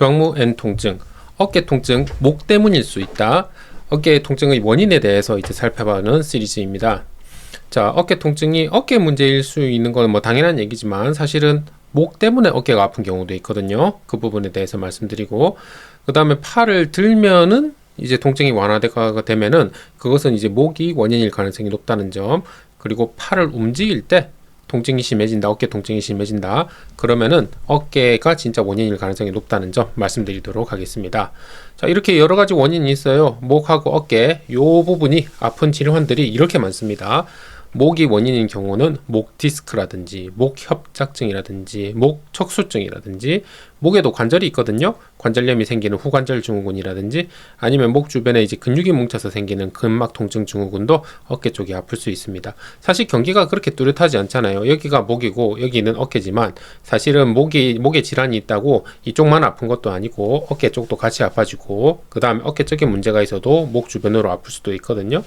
중앙무 N 통증, 어깨 통증, 목 때문일 수 있다. 어깨 통증의 원인에 대해서 이제 살펴보는 시리즈입니다. 자, 어깨 통증이 어깨 문제일 수 있는 건 뭐 당연한 얘기지만 사실은 목 때문에 어깨가 아픈 경우도 있거든요. 그 부분에 대해서 말씀드리고, 그 다음에 팔을 들면은 이제 통증이 완화가 되면은 그것은 이제 목이 원인일 가능성이 높다는 점, 그리고 팔을 움직일 때 통증이 심해진다, 어깨 통증이 심해진다, 그러면은 어깨가 진짜 원인일 가능성이 높다는 점 말씀드리도록 하겠습니다. 자, 이렇게 여러 가지 원인이 있어요. 목하고 어깨 요 부분이 아픈 질환들이 이렇게 많습니다. 목이 원인인 경우는 목 디스크라든지 목 협착증이라든지 목 척수증이라든지, 목에도 관절이 있거든요. 관절염이 생기는 후관절 증후군이라든지, 아니면 목 주변에 이제 근육이 뭉쳐서 생기는 근막 통증 증후군도 어깨 쪽이 아플 수 있습니다. 사실 경기가 그렇게 뚜렷하지 않잖아요. 여기가 목이고 여기는 어깨지만 사실은 목에 질환이 있다고 이쪽만 아픈 것도 아니고 어깨 쪽도 같이 아파지고, 그 다음에 어깨 쪽에 문제가 있어도 목 주변으로 아플 수도 있거든요.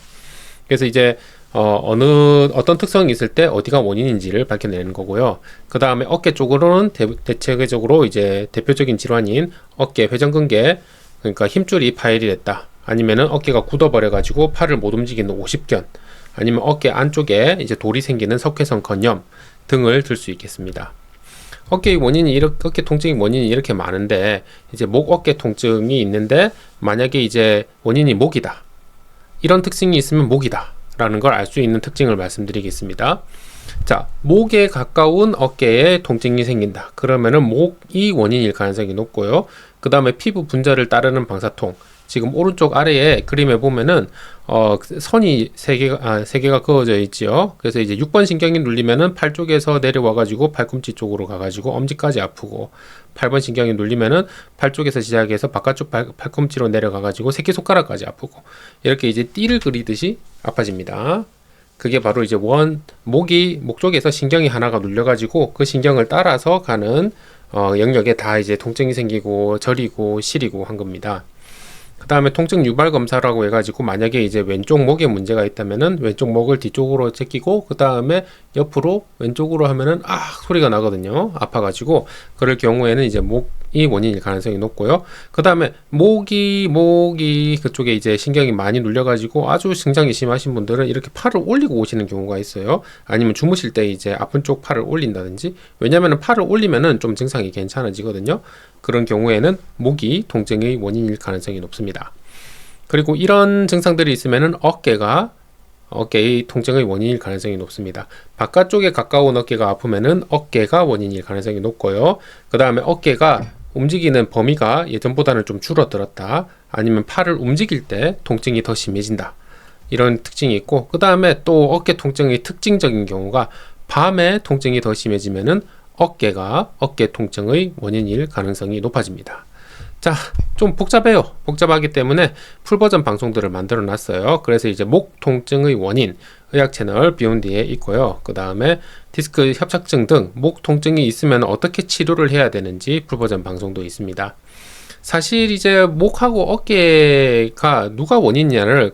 그래서 이제 어떤 특성이 있을 때 어디가 원인인지를 밝혀내는 거고요. 그 다음에 어깨 쪽으로는 대체적으로 이제 대표적인 질환인 어깨 회전근개, 그러니까 힘줄이 파열이 됐다, 아니면은 어깨가 굳어버려 가지고 팔을 못 움직이는 오십견, 아니면 어깨 안쪽에 이제 돌이 생기는 석회성 건염 등을 들 수 있겠습니다. 어깨 통증의 원인이 이렇게 많은데, 이제 목 어깨 통증이 있는데 만약에 이제 원인이 목이다, 이런 특징이 있으면 목이다 라는 걸 알 수 있는 특징을 말씀드리겠습니다. 자, 목에 가까운 어깨에 통증이 생긴다. 그러면은 목이 원인일 가능성이 높고요. 그 다음에 피부 분자를 따르는 방사통, 지금 오른쪽 아래에 그림에 보면은 선이 세 개가 그어져 있지요. 그래서 이제 6번 신경이 눌리면은 팔 쪽에서 내려와 가지고 팔꿈치 쪽으로 가 가지고 엄지까지 아프고, 8번 신경이 눌리면은 팔 쪽에서 시작해서 바깥쪽 팔꿈치로 내려가 가지고 새끼손가락까지 아프고, 이렇게 이제 띠를 그리듯이 아파집니다. 그게 바로 이제 목 쪽에서 신경이 하나가 눌려 가지고 그 신경을 따라서 가는 영역에 다 이제 통증이 생기고 저리고 시리고 한 겁니다. 그 다음에 통증 유발 검사라고 해가지고 만약에 이제 왼쪽 목에 문제가 있다면은 왼쪽 목을 뒤쪽으로 제끼고 그 다음에 옆으로 왼쪽으로 하면은 소리가 나거든요. 아파가지고, 그럴 경우에는 이제 목이 원인일 가능성이 높고요. 그 다음에 목이 그쪽에 이제 신경이 많이 눌려가지고 아주 증상이 심하신 분들은 이렇게 팔을 올리고 오시는 경우가 있어요. 아니면 주무실 때 이제 아픈 쪽 팔을 올린다든지, 왜냐면은 팔을 올리면은 좀 증상이 괜찮아지거든요. 그런 경우에는 목이 통증의 원인일 가능성이 높습니다. 그리고 이런 증상들이 있으면은 어깨의 통증의 원인일 가능성이 높습니다. 바깥쪽에 가까운 어깨가 아프면은 어깨가 원인일 가능성이 높고요. 그 다음에 어깨가 움직이는 범위가 예전보다는 좀 줄어들었다, 아니면 팔을 움직일 때 통증이 더 심해진다, 이런 특징이 있고, 그 다음에 또 어깨 통증의 특징적인 경우가 밤에 통증이 더 심해지면은 어깨가 어깨 통증의 원인일 가능성이 높아집니다. 자, 좀 복잡해요. 복잡하기 때문에 풀버전 방송들을 만들어 놨어요. 그래서 이제 목 통증의 원인 의학 채널 비욘디에 있고요. 그 다음에 디스크 협착증 등 목 통증이 있으면 어떻게 치료를 해야 되는지 풀버전 방송도 있습니다. 사실 이제 목하고 어깨가 누가 원인이냐를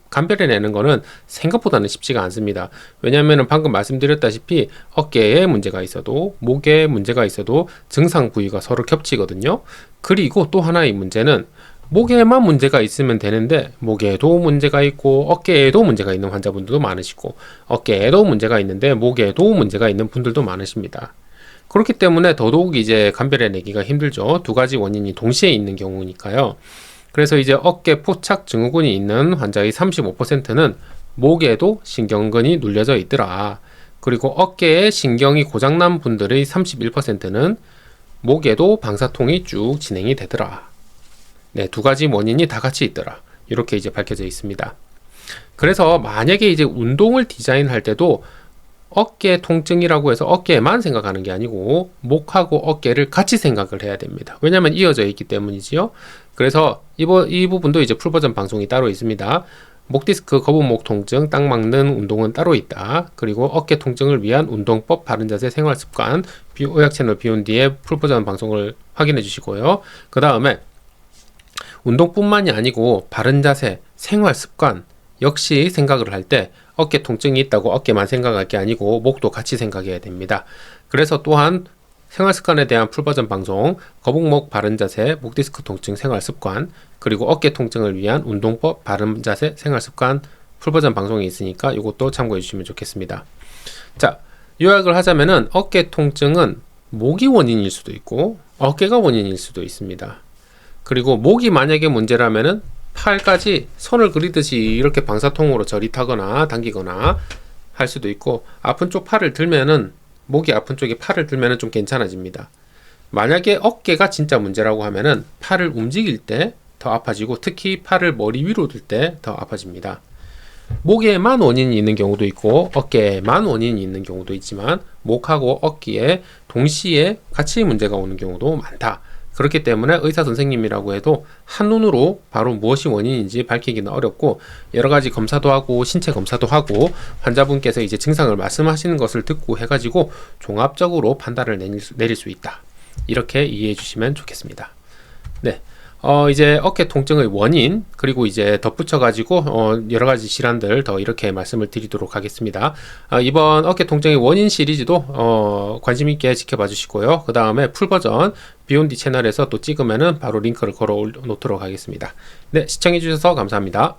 감별해내는 거는 생각보다는 쉽지가 않습니다. 왜냐하면 방금 말씀드렸다시피 어깨에 문제가 있어도 목에 문제가 있어도 증상 부위가 서로 겹치거든요. 그리고 또 하나의 문제는 목에만 문제가 있으면 되는데 목에도 문제가 있고 어깨에도 문제가 있는 환자분들도 많으시고, 어깨에도 문제가 있는데 목에도 문제가 있는 분들도 많으십니다. 그렇기 때문에 더더욱 이제 감별해내기가 힘들죠. 두 가지 원인이 동시에 있는 경우니까요. 그래서 이제 어깨 포착 증후군이 있는 환자의 35%는 목에도 신경근이 눌려져 있더라. 그리고 어깨에 신경이 고장난 분들의 31%는 목에도 방사통이 쭉 진행이 되더라. 네, 두 가지 원인이 다 같이 있더라. 이렇게 이제 밝혀져 있습니다. 그래서 만약에 이제 운동을 디자인할 때도 어깨 통증이라고 해서 어깨에만 생각하는 게 아니고 목하고 어깨를 같이 생각을 해야 됩니다. 왜냐하면 이어져 있기 때문이지요. 그래서 이 부분도 이제 풀버전 방송이 따로 있습니다. 목 디스크, 거북목 통증, 딱 맞는 운동은 따로 있다. 그리고 어깨 통증을 위한 운동법, 바른 자세, 생활 습관, 의학 채널 비욘디의 풀버전 방송을 확인해 주시고요. 그 다음에 운동뿐만이 아니고 바른 자세, 생활 습관 역시 생각을 할 때 어깨 통증이 있다고 어깨만 생각할 게 아니고 목도 같이 생각해야 됩니다. 그래서 또한 생활습관에 대한 풀버전 방송, 거북목 바른자세, 목디스크 통증 생활습관, 그리고 어깨 통증을 위한 운동법 바른자세 생활습관 풀버전 방송이 있으니까 이것도 참고해 주시면 좋겠습니다. 자, 요약을 하자면은 어깨 통증은 목이 원인일 수도 있고 어깨가 원인일 수도 있습니다. 그리고 목이 만약에 문제라면은 팔까지 선을 그리듯이 이렇게 방사통으로 저릿하거나 당기거나 할 수도 있고, 아픈 쪽 팔을 들면은 목이 아픈 쪽에 팔을 들면은 좀 괜찮아집니다. 만약에 어깨가 진짜 문제라고 하면은 팔을 움직일 때 더 아파지고, 특히 팔을 머리 위로 들 때 더 아파집니다. 목에만 원인이 있는 경우도 있고 어깨에만 원인이 있는 경우도 있지만 목하고 어깨에 동시에 같이 문제가 오는 경우도 많다. 그렇기 때문에 의사 선생님이라고 해도 한눈으로 바로 무엇이 원인인지 밝히기는 어렵고, 여러 가지 검사도 하고 신체 검사도 하고 환자분께서 이제 증상을 말씀하시는 것을 듣고 해가지고 종합적으로 판단을 내릴 수 있다. 이렇게 이해해 주시면 좋겠습니다. 네. 이제 어깨 통증의 원인, 그리고 이제 덧붙여 가지고 여러 가지 질환들 더 이렇게 말씀을 드리도록 하겠습니다. 이번 어깨 통증의 원인 시리즈도 관심 있게 지켜봐 주시고요. 그 다음에 풀 버전 비욘디 채널에서 또 찍으면은 바로 링크를 걸어 놓도록 하겠습니다. 네, 시청해 주셔서 감사합니다.